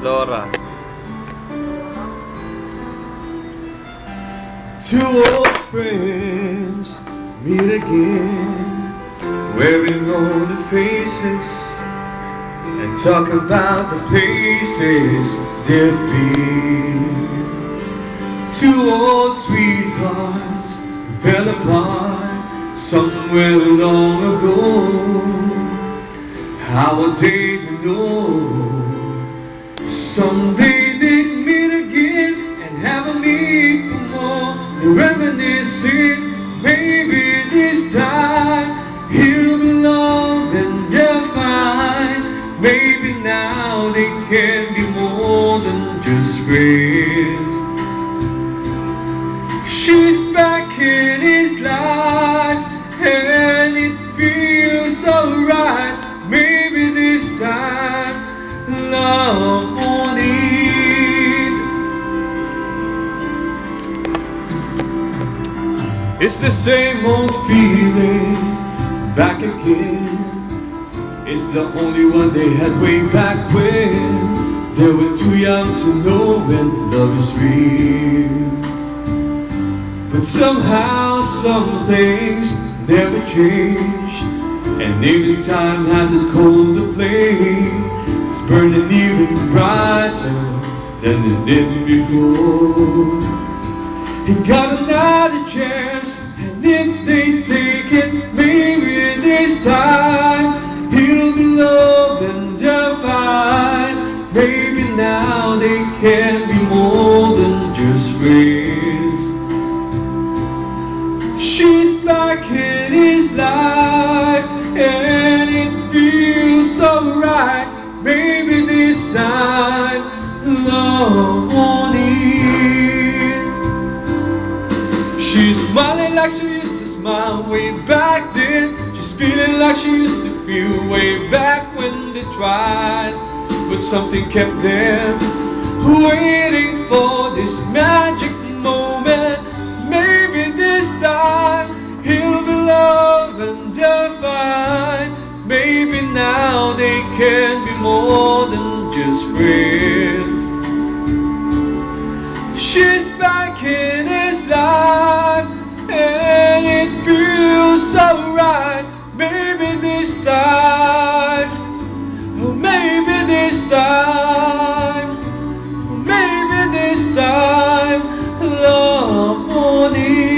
Laura. Two old friends meet again, wearing old faces, and talk about the places they've been. Two old sweethearts fell apart somewhere long ago. How would they know? Someday they'd meet again and have a need for more. They're reminiscing. Maybe this time he'll be loved and they'll find. Maybe now they can be more than just friends. She's back in his life and it feels so right. Maybe this time love won't need. It's the same old feeling back again. It's the only one they had way back when they were too young to know when love is real. But somehow some things never change, and maybe time hasn't cooled the flame. It's burning even brighter than it did before. He got another chance, and if they take it, maybe this time he'll be loved and they'll find. Maybe now they can be more than just friends. She's back in his life and it feels so right. Maybe this time love won't end. She's smiling like she used to smile way back then. She's feeling like she used to feel way back when they tried. But something kept them waiting for this magic moment. Maybe this time he'll be loved and they'll find. Maybe now they can be more than just friends. She's back in his life and it feels so right. Maybe this time, oh maybe this time, oh maybe this time love won't end.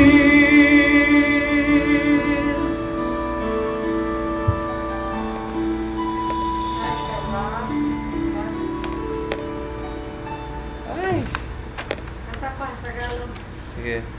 Ay. Sige.